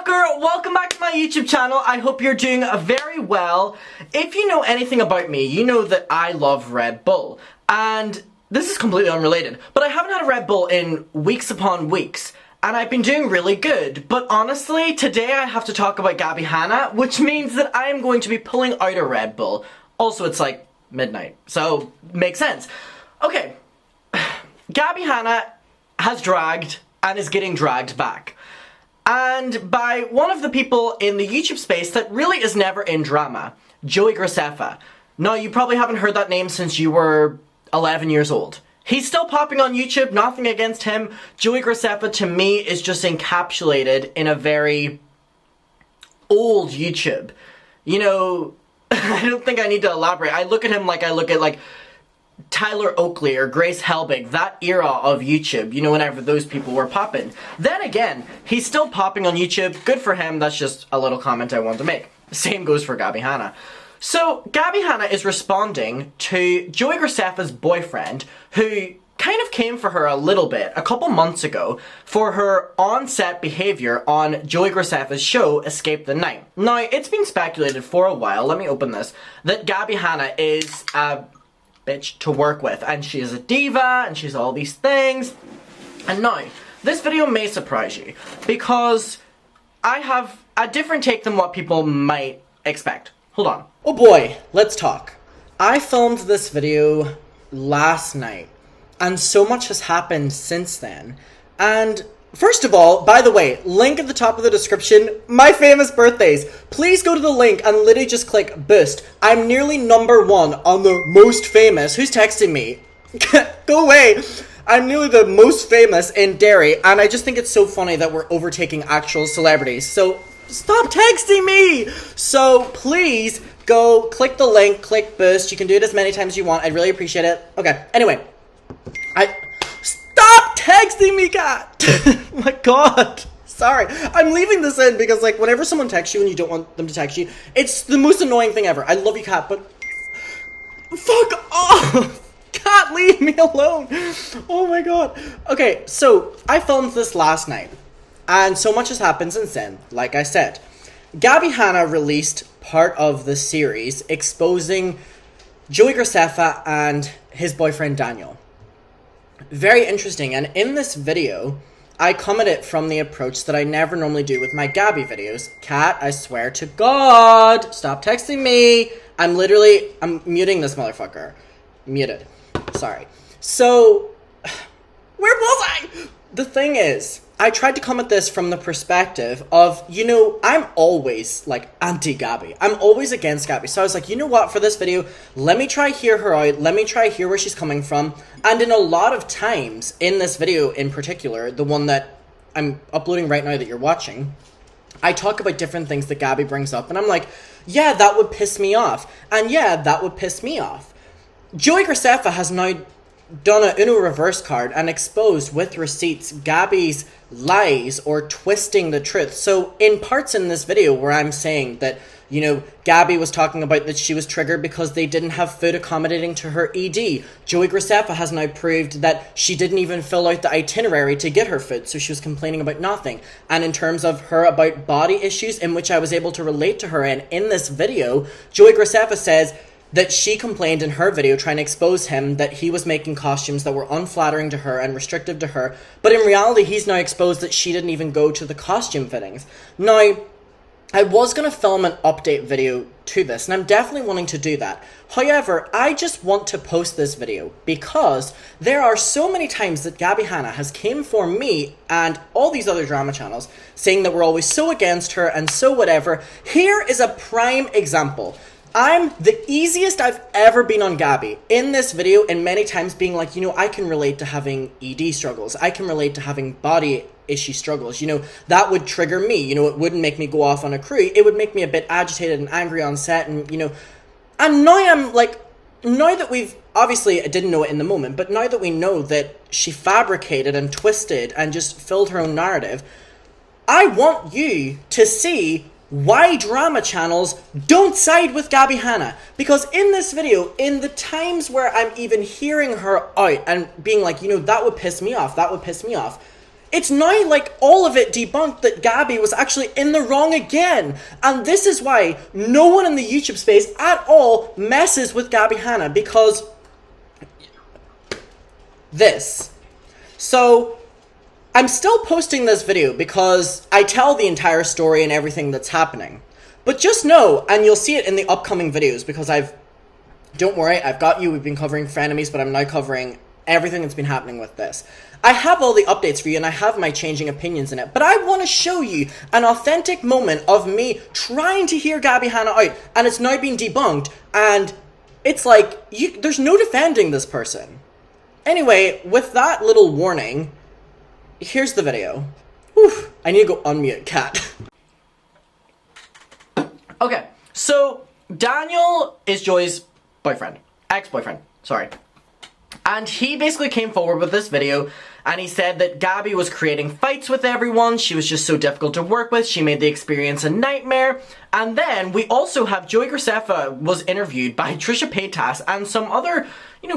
TikToker, welcome back to my YouTube channel. I hope you're doing very well. If you know anything about me, you know that I love Red Bull. And this is completely unrelated, but I haven't had a Red Bull in weeks upon weeks. And I've been doing really good. But honestly, today I have to talk about Gabbie Hanna, which means that I am going to be pulling out a Red Bull. Also, it's like midnight, so makes sense. Okay, Gabbie Hanna has dragged and is getting dragged back. And by one of the people in the YouTube space that really is never in drama, Graceffa. Now, you probably haven't heard that name since you were 11 years old. He's still popping on YouTube, nothing against him. Graceffa, to me, is just encapsulated in a very old YouTube. You know, I don't think I need to elaborate. I look at him like I look at, like, Tyler Oakley or Grace Helbig, that era of YouTube, you know, whenever those people were popping. Then again, he's still popping on YouTube. Good for him. That's just a little comment I wanted to make. Same goes for Gabbie Hanna. So, Gabbie Hanna is responding to Graceffa's boyfriend, who kind of came for her a little bit a couple months ago for her on-set behavior on Graceffa's show, Escape the Night. Now, it's been speculated for a while, let me open this, that Gabbie Hanna is a bitch to work with, and she is a diva, and she's all these things. And now, this video may surprise you, because I have a different take than what people might expect. Hold on. Oh boy, let's talk. I filmed this video last night, and so much has happened since then. And first of all, by the way, link at the top of the description, my famous birthdays. Please go to the link and literally just click boost. I'm nearly #1 on the most famous. Who's texting me? Go away. I'm nearly the most famous in Dietary, and I just think it's so funny that we're overtaking actual celebrities. So stop texting me. So please go click the link, click boost. You can do it as many times as you want. I'd really appreciate it. Okay, anyway. Stop texting me, cat! Oh my god. Sorry. I'm leaving this in because, like, whenever someone texts you and you don't want them to text you, it's the most annoying thing ever. I love you, cat, but fuck off! Cat, leave me alone! Oh my god. Okay, so I filmed this last night, and so much has happened since then, like I said. Gabbie Hanna released part of the series exposing Graceffa and his boyfriend Daniel. Very interesting, and in this video, I come at it from the approach that I never normally do with my Gabby videos. Cat, I swear to God, stop texting me. I'm muting this motherfucker. Muted. Sorry. So, where was I? The thing is, I tried to come at this from the perspective of, you know, I'm always, like, anti-Gabby. I'm always against Gabby. So I was like, you know what, for this video, let me try hear her out. Let me try hear where she's coming from. And in a lot of times, in this video in particular, the one that I'm uploading right now that you're watching, I talk about different things that Gabby brings up. And I'm like, yeah, that would piss me off. And yeah, that would piss me off. Graceffa has now done a Uno reverse card and exposed with receipts Gabby's lies or twisting the truth. So in parts in this video where I'm saying that, you know, Gabby was talking about that she was triggered because they didn't have food accommodating to her ED. Graceffa has now proved that she didn't even fill out the itinerary to get her food, so she was complaining about nothing. And in terms of her about body issues, in which I was able to relate to her, and in this video, Graceffa says that she complained in her video trying to expose him that he was making costumes that were unflattering to her and restrictive to her, but in reality he's now exposed that she didn't even go to the costume fittings. Now, I was going to film an update video to this, and I'm definitely wanting to do that. However, I just want to post this video because there are so many times that Gabbie Hanna has came for me and all these other drama channels saying that we're always so against her and so whatever. Here is a prime example. I'm the easiest I've ever been on Gabby in this video, and many times being like, you know, I can relate to having ED struggles. I can relate to having body issue struggles. You know, that would trigger me. You know, it wouldn't make me go off on a crew. It would make me a bit agitated and angry on set, and, you know, and now I'm like, now that we've, obviously I didn't know it in the moment, but now that we know that she fabricated and twisted and just filled her own narrative, I want you to see why drama channels don't side with Gabbie Hanna. Because in this video, in the times where I'm even hearing her out and being like, you know, that would piss me off, it's now like all of it debunked that Gabby was actually in the wrong again. And this is why no one in the YouTube space at all messes with Gabbie Hanna, because this. So I'm still posting this video because I tell the entire story and everything that's happening. But just know, and you'll see it in the upcoming videos, because don't worry, I've got you, we've been covering frenemies, but I'm now covering everything that's been happening with this. I have all the updates for you, and I have my changing opinions in it, but I want to show you an authentic moment of me trying to hear Gabbie Hanna out, and it's now been debunked, and it's like, there's no defending this person. Anyway, with that little warning, here's the video. Whew, I need to go unmute Cat. Okay, so Daniel is Joy's boyfriend. Ex-boyfriend, sorry. And he basically came forward with this video, and he said that Gabby was creating fights with everyone, she was just so difficult to work with, she made the experience a nightmare. And then we also have Joey Graceffa was interviewed by Trisha Paytas and some other,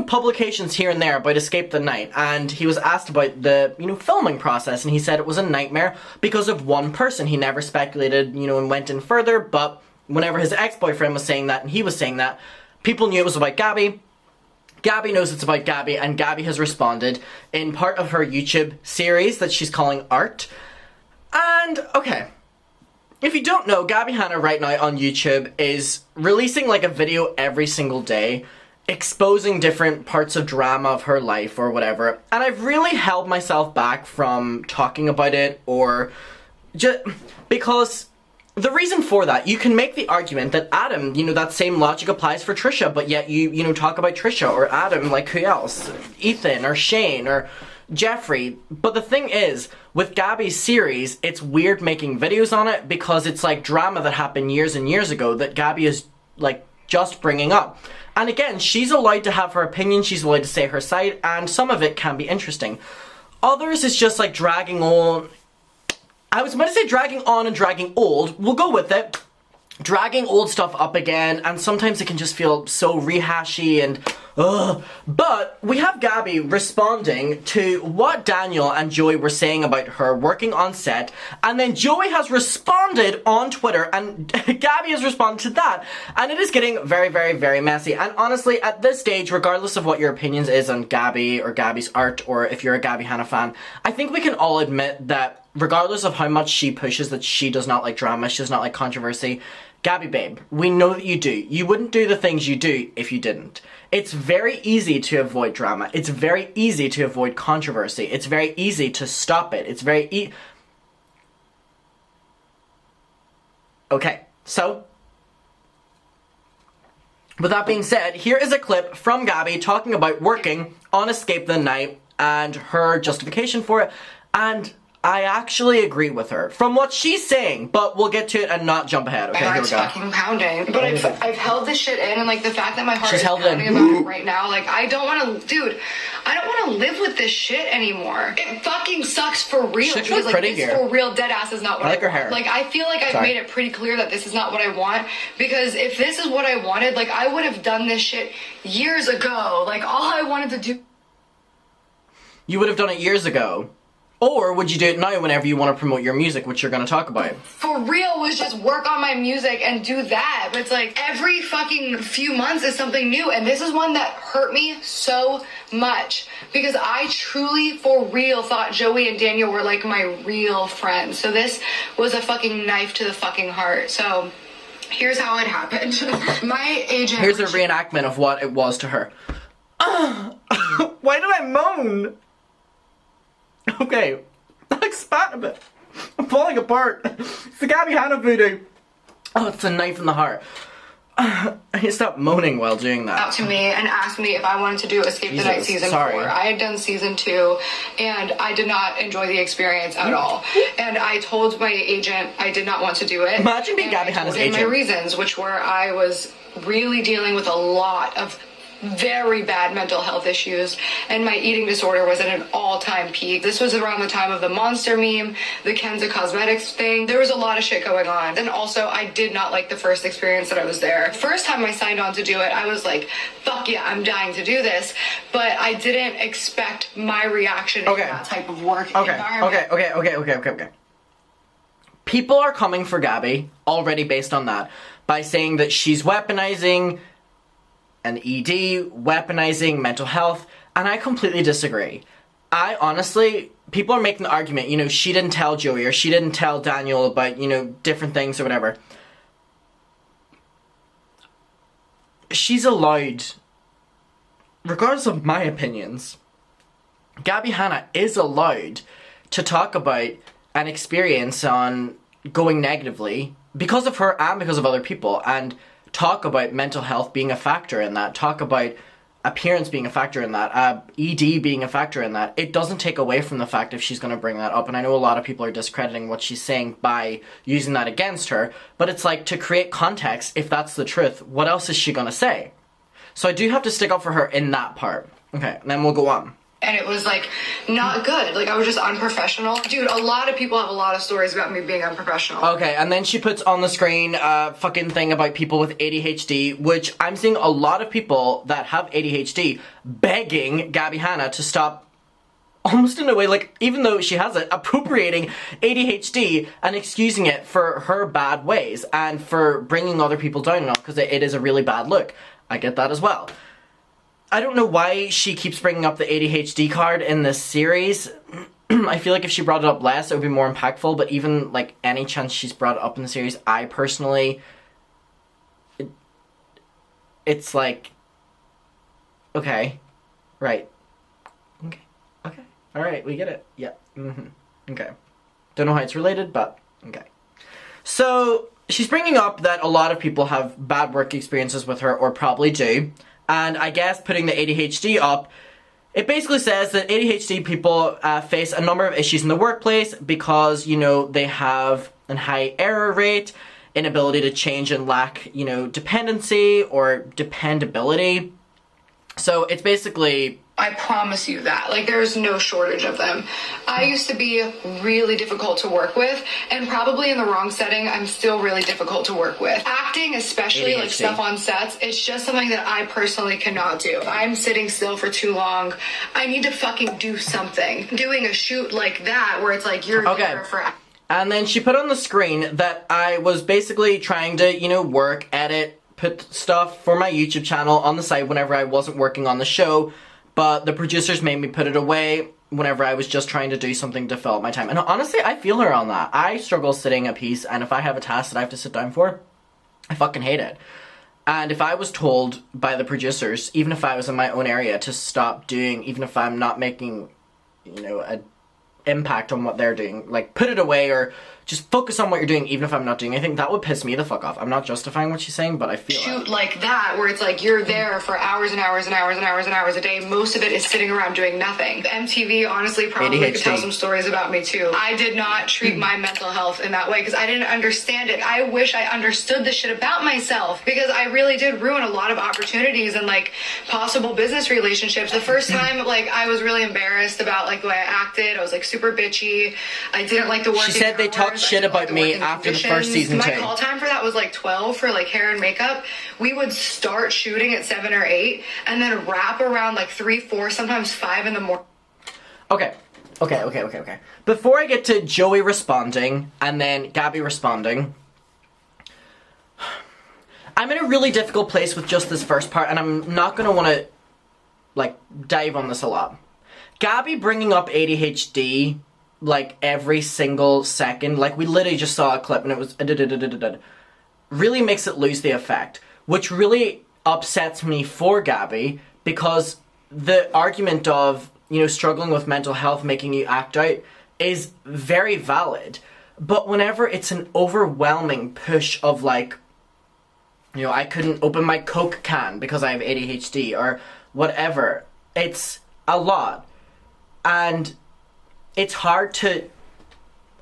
publications here and there about Escape the Night, and he was asked about the, filming process, and he said it was a nightmare because of one person. He never speculated, and went in further, but whenever his ex-boyfriend was saying that and he was saying that, people knew it was about Gabby. Gabby knows it's about Gabby, and Gabby has responded in part of her YouTube series that she's calling Art. And, okay, if you don't know, Gabbie Hanna right now on YouTube is releasing like a video every single day, exposing different parts of drama of her life or whatever, and I've really held myself back from talking about it, or just because the reason for that, you can make the argument that Adam, that same logic applies for Trisha, but yet you talk about Trisha or Adam, like who else? Ethan or Shane or Jeffrey. But the thing is, with Gabby's series, it's weird making videos on it because it's like drama that happened years and years ago that Gabby is like just bringing up. And again, she's allowed to have her opinion, she's allowed to say her side, and some of it can be interesting. Others is just like dragging on. I was about to say dragging on and dragging old. We'll go with it. Dragging old stuff up again, and sometimes it can just feel so rehashy and ugh. But we have Gabby responding to what Daniel and Joey were saying about her working on set, and then Joey has responded on Twitter, and Gabby has responded to that, and it is getting very, very, very messy. And honestly, at this stage, regardless of what your opinions is on Gabby or Gabby's art, or if you're a Gabbie Hanna fan, I think we can all admit that regardless of how much she pushes that she does not like drama, she does not like controversy, Gabby babe, we know that you do. You wouldn't do the things you do if you didn't. It's very easy to avoid drama. It's very easy to avoid controversy. It's very easy to stop it. It's very Okay, so with that being said, here is a clip from Gabby talking about working on Escape the Night and her justification for it, and I actually agree with her from what she's saying, but we'll get to it and not jump ahead. Okay, here we go. Fucking pounding, but I've held this shit in, and like the fact that my heart is pounding about it right now, like I don't want to, dude. I don't want to live with this shit anymore. It fucking sucks for real. She looks pretty this here. For real, dead ass is not what I like her want. hair. Like I feel like I've made it pretty clear that this is not what I want, because if this is what I wanted, like I would have done this shit years ago. Like all I wanted to do. You would have done it years ago. Or would you do it now whenever you want to promote your music, which you're going to talk about? For real, was just work on my music and do that. But it's like every fucking few months is something new. And this is one that hurt me so much. Because I truly, for real, thought Joey and Daniel were like my real friends. So this was a fucking knife to the fucking heart. So here's how it happened. My agent... Here's a reenactment of what it was to her. Why did I moan? Okay, expand a bit. I'm falling apart. It's the Gabbie Hanna voodoo. Oh, it's a knife in the heart. I need to stop moaning while doing that. Out to me and asked me if I wanted to do Escape the Night season 4. I had done season 2, and I did not enjoy the experience at all. And I told my agent I did not want to do it. Imagine being Gabbie Hanna's agent. My reasons, which were I was really dealing with a lot of very bad mental health issues, and my eating disorder was at an all-time peak. This was around the time of the Monster meme, the Kenza Cosmetics thing. There was a lot of shit going on. And also, I did not like the first experience that I was there. First time I signed on to do it, I was like, fuck yeah, I'm dying to do this. But I didn't expect my reaction in that type of work environment. Okay. People are coming for Gabby already based on that by saying that she's weaponizing an ED, weaponizing mental health, and I completely disagree. I honestly, people are making the argument, you know, she didn't tell Joey or she didn't tell Daniel about, you know, different things or whatever. She's allowed, regardless of my opinions, Gabbie Hanna is allowed to talk about an experience on going negatively because of her and because of other people, and talk about mental health being a factor in that, talk about appearance being a factor in that, ED being a factor in that. It doesn't take away from the fact if she's going to bring that up, and I know a lot of people are discrediting what she's saying by using that against her, but it's like, to create context, if that's the truth, what else is she going to say? So I do have to stick up for her in that part. Okay, and then we'll go on. And it was like not good. Like, I was just unprofessional. Dude, a lot of people have a lot of stories about me being unprofessional. Okay, and then she puts on the screen a fucking thing about people with ADHD, which I'm seeing a lot of people that have ADHD begging Gabbie Hanna to stop, almost in a way, like, even though she has it, appropriating ADHD and excusing it for her bad ways and for bringing other people down and all, because it is a really bad look. I get that as well. I don't know why she keeps bringing up the ADHD card in this series. I feel like if she brought it up less, it would be more impactful, but even, like, any chance she's brought it up in the series, I personally... It's like... Okay. Right. Okay. Alright, we get it. Yeah. Okay. Don't know how it's related, but... Okay. So, she's bringing up that a lot of people have bad work experiences with her, or probably do. And I guess putting the ADHD up, it basically says that ADHD people face a number of issues in the workplace because, you know, they have a high error rate, inability to change and lack, you know, dependency or dependability. So it's basically... I promise you that. Like, there's no shortage of them. I used to be really difficult to work with, and probably in the wrong setting, I'm still really difficult to work with. Acting, especially, ADHD. like stuff on sets, it's just something that I personally cannot do. If I'm sitting still for too long, I need to fucking do something. Doing a shoot like that, where it's like, you're there for... And then she put on the screen that I was basically trying to, you know, work, edit, put stuff for my YouTube channel on the side whenever I wasn't working on the show, but the producers made me put it away whenever I was just trying to do something to fill up my time. And honestly, I feel her on that. I struggle sitting a piece, and if I have a task that I have to sit down for, I fucking hate it. And if I was told by the producers, even if I was in my own area, to stop doing, even if I'm not making, you know, an impact on what they're doing, like, put it away or just focus on what you're doing, even if I'm not doing anything, that would piss me the fuck off. I'm not justifying what she's saying, but I feel shoot like that, where it's like you're there for hours and hours and hours and hours and hours a day. Most of it is sitting around doing nothing. MTV honestly probably could tell some stories about me too. I did not treat my mental health in that way because I didn't understand it. I wish I understood this shit about myself, because I really did ruin a lot of opportunities and like possible business relationships. The first time, like, I was really embarrassed about like the way I acted. I was like super bitchy. I didn't like the work. She said they talked shit about me after the first season too. My call time for that was like 12 for like hair and makeup. We would start shooting at 7 or 8 and then wrap around like 3, 4, sometimes 5 in the morning. Okay. Before I get to Joey responding and then Gabby responding, I'm in a really difficult place with just this first part, and I'm not going to want to like dive on this a lot. Gabby bringing up ADHD like every single second, like we literally just saw a clip and it was really makes it lose the effect, which really upsets me for Gabby, because the argument of, you know, struggling with mental health making you act out is very valid, but whenever it's an overwhelming push of like, you know, I couldn't open my Coke can because I have ADHD or whatever, it's a lot. And it's hard to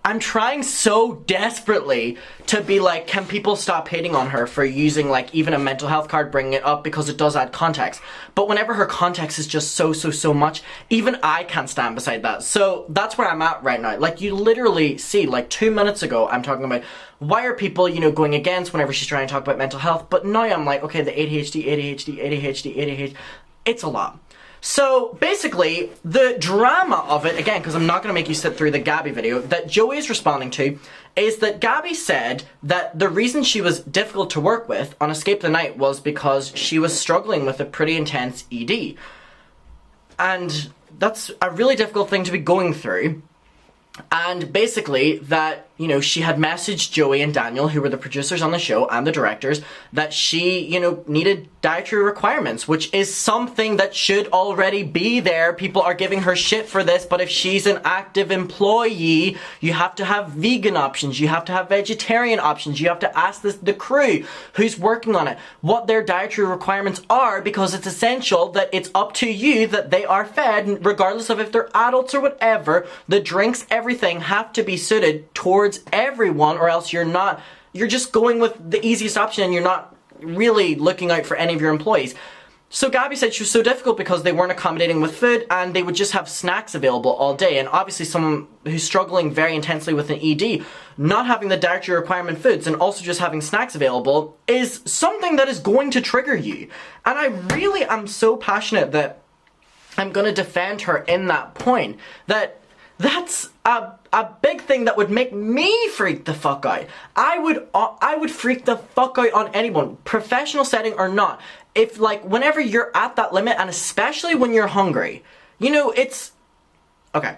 I'm trying so desperately to be like, can people stop hating on her for using like even a mental health card, bringing it up, because it does add context. But whenever her context is just so much, even I can't stand beside that. So that's where I'm at right now. Like, you literally see, like 2 minutes ago, I'm talking about why are people, you know, going against whenever she's trying to talk about mental health. But now I'm like, okay, the ADHD. It's a lot. So basically, the drama of it, again, because I'm not going to make you sit through the Gabby video, that Joey is responding to, is that Gabby said that the reason she was difficult to work with on Escape the Night was because she was struggling with a pretty intense ED. And that's a really difficult thing to be going through. And basically that, you know, she had messaged Joey and Daniel, who were the producers on the show and the directors, that she, you know, needed dietary requirements, which is something that should already be there. People are giving her shit for this, but if she's an active employee, you have to have vegan options, you have to have vegetarian options, you have to ask the crew who's working on it what their dietary requirements are, because it's essential that it's up to you that they are fed, regardless of if they're adults or whatever. The drinks, everything have to be suited towards everyone, or else you're just going with the easiest option and you're not really looking out for any of your employees. So Gabby said she was so difficult because they weren't accommodating with food and they would just have snacks available all day. And obviously someone who's struggling very intensely with an ED, not having the dietary requirement foods and also just having snacks available is something that is going to trigger you. And I really am so passionate that I'm going to defend her in that point, that's a big thing that would make me freak the fuck out. I would freak the fuck out on anyone, professional setting or not. If, like, whenever you're at that limit, and especially when you're hungry, you know, it's... Okay.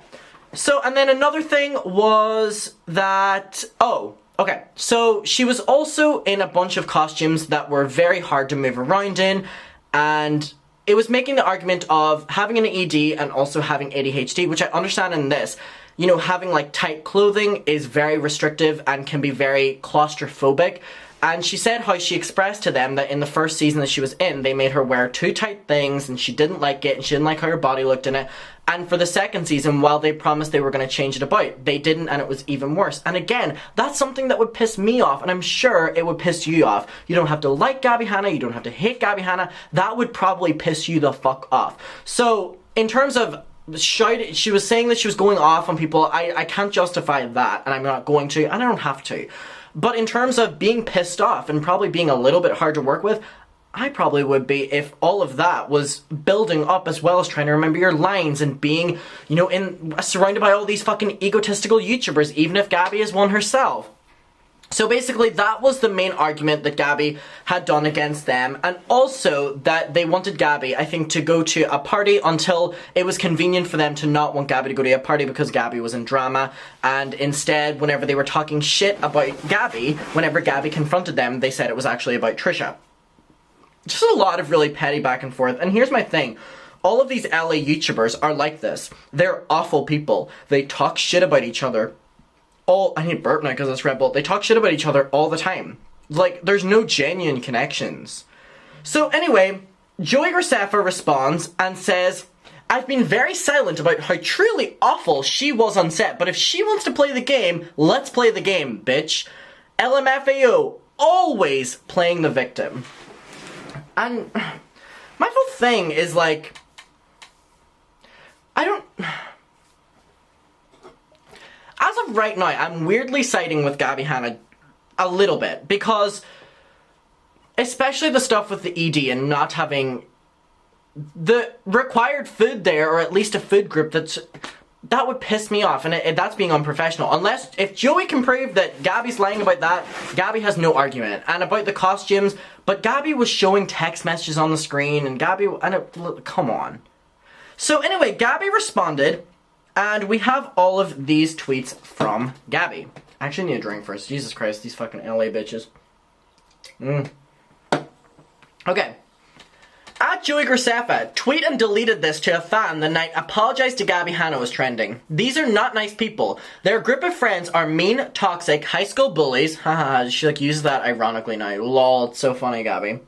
So, and then another thing was that... Oh, okay. So, she was also in a bunch of costumes that were very hard to move around in, and it was making the argument of having an ED and also having ADHD, which I understand in this. You know, having like tight clothing is very restrictive and can be very claustrophobic. And she said how she expressed to them that in the first season that she was in, they made her wear too tight things and she didn't like it and she didn't like how her body looked in it. And for the second season, while they promised they were going to change it about, they didn't, and it was even worse. And again, that's something that would piss me off, and I'm sure it would piss you off. You don't have to like Gabbie Hanna, you don't have to hate Gabbie Hanna. That would probably piss you the fuck off. So, in terms of she was saying that she was going off on people, I can't justify that, and I'm not going to, and I don't have to. But in terms of being pissed off and probably being a little bit hard to work with, I probably would be if all of that was building up as well as trying to remember your lines and being, you know, surrounded by all these fucking egotistical YouTubers, even if Gabby is one herself. So basically that was the main argument that Gabby had done against them, and also that they wanted Gabby, I think, to go to a party until it was convenient for them to not want Gabby to go to a party because Gabby was in drama, and instead, whenever they were talking shit about Gabby, whenever Gabby confronted them, they said it was actually about Trisha. Just a lot of really petty back and forth, and here's my thing. All of these LA YouTubers are like this. They're awful people. They talk shit about each other. I need to burp now because it's Red Bull. They talk shit about each other all the time. Like, there's no genuine connections. So anyway, Joey Graceffa responds and says, I've been very silent about how truly awful she was on set, but if she wants to play the game, let's play the game, bitch. LMFAO, always playing the victim. And my whole thing is like, as of right now, I'm weirdly siding with Gabbie Hanna a little bit, because especially the stuff with the ED and not having the required food there, or at least a food group that would piss me off, and that's being unprofessional. Unless, if Joey can prove that Gabby's lying about that, Gabby has no argument. And about the costumes, but Gabby was showing text messages on the screen, and come on. So anyway, Gabby responded, and we have all of these tweets from Gabby. I actually need a drink first. Jesus Christ, these fucking LA bitches. Okay. At Joey Graceffa, tweet and deleted this to a fan the night apologized to Gabbie Hanna was trending. These are not nice people. Their group of friends are mean, toxic, high school bullies. Haha, she uses that ironically now. Lol, it's so funny, Gabby.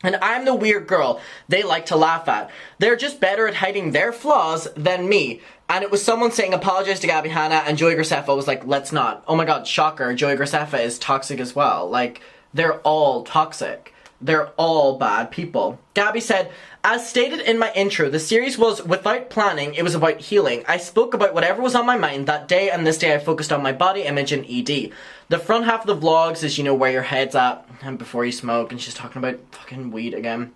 And I'm the weird girl they like to laugh at. They're just better at hiding their flaws than me. And it was someone saying apologize to Gabbie Hanna, and Joey Graceffa was like, let's not. Oh my god, shocker, Joey Graceffa is toxic as well. Like, they're all toxic. They're all bad people. Gabby said, as stated in my intro, the series was without planning, it was about healing. I spoke about whatever was on my mind that day, and this day I focused on my body image and ED. The front half of the vlogs is, you know, where your head's at, and before you smoke, and she's talking about fucking weed again.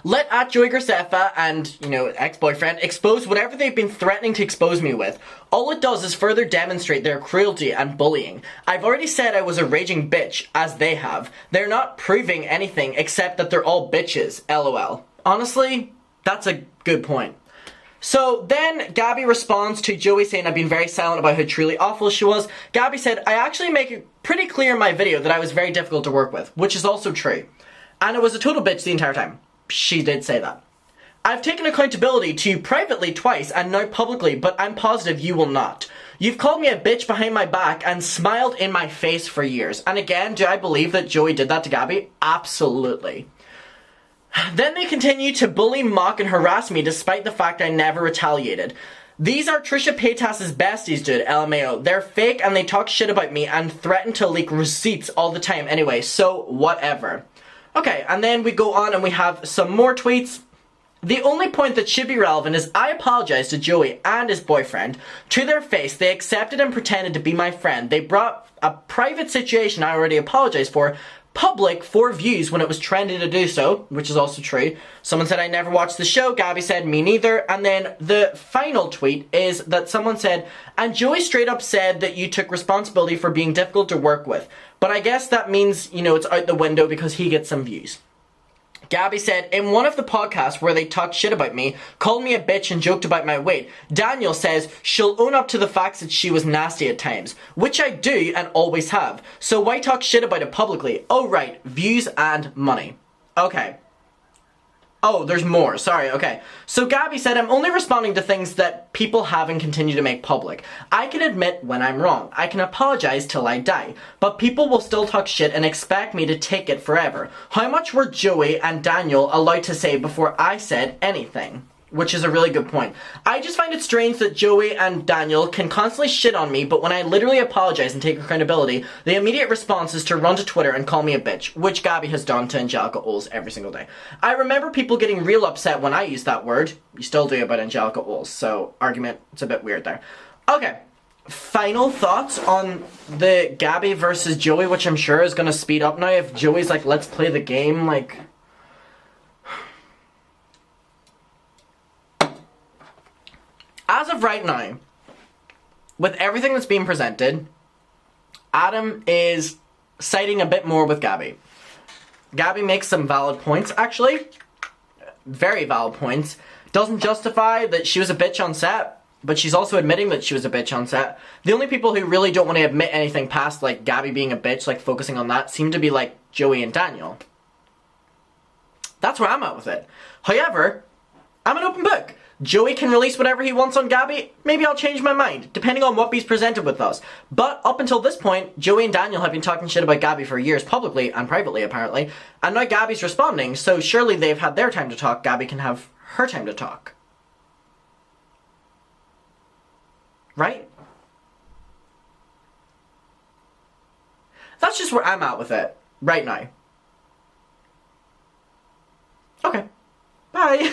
Let at Joey Graceffa and, you know, ex-boyfriend expose whatever they've been threatening to expose me with. All it does is further demonstrate their cruelty and bullying. I've already said I was a raging bitch, as they have. They're not proving anything except that they're all bitches, lol. Honestly, that's a good point. So then Gabby responds to Joey saying I've been very silent about how truly awful she was. Gabby said, I actually make it pretty clear in my video that I was very difficult to work with, which is also true. And I was a total bitch the entire time. She did say that. I've taken accountability to you privately twice and now publicly, but I'm positive you will not. You've called me a bitch behind my back and smiled in my face for years. And again, do I believe that Joey did that to Gabby? Absolutely. Then they continue to bully, mock, and harass me despite the fact I never retaliated. These are Trisha Paytas's besties, dude, LMAO. They're fake and they talk shit about me and threaten to leak receipts all the time anyway, so whatever. Okay, and then we go on and we have some more tweets. The only point that should be relevant is I apologized to Joey and his boyfriend. To their face, they accepted and pretended to be my friend. They brought a private situation I already apologized for public for views when it was trendy to do so, which is also true. Someone said I never watched the show, Gabby said me neither, and then the final tweet is that someone said, and Joey straight up said that you took responsibility for being difficult to work with, but I guess that means, you know, it's out the window because he gets some views. Gabby said, in one of the podcasts where they talked shit about me, called me a bitch and joked about my weight, Daniel says she'll own up to the facts that she was nasty at times, which I do and always have. So why talk shit about it publicly? Oh right, views and money. Okay. Oh, there's more. Sorry, okay. So Gabby said, I'm only responding to things that people have and continue to make public. I can admit when I'm wrong. I can apologize till I die. But people will still talk shit and expect me to take it forever. How much were Joey and Daniel allowed to say before I said anything? Which is a really good point. I just find it strange that Joey and Daniel can constantly shit on me, but when I literally apologize and take accountability, the immediate response is to run to Twitter and call me a bitch, which Gabby has done to Angelica Oles every single day. I remember people getting real upset when I used that word. You still do about Angelica Oles, so argument, it's a bit weird there. Okay, final thoughts on the Gabby versus Joey, which I'm sure is going to speed up now if Joey's like, let's play the game, like... As of right now, with everything that's being presented, Adam is siding a bit more with Gabby. Gabby makes some valid points, actually. Very valid points. Doesn't justify that she was a bitch on set, but she's also admitting that she was a bitch on set. The only people who really don't want to admit anything past, like, Gabby being a bitch, like, focusing on that, seem to be, like, Joey and Daniel. That's where I'm at with it. However, I'm an open book. Joey can release whatever he wants on Gabby, maybe I'll change my mind, depending on what he's presented with us. But up until this point, Joey and Daniel have been talking shit about Gabby for years, publicly and privately apparently, and now Gabby's responding, so surely they've had their time to talk, Gabby can have her time to talk. Right? That's just where I'm at with it, right now. Okay. Bye.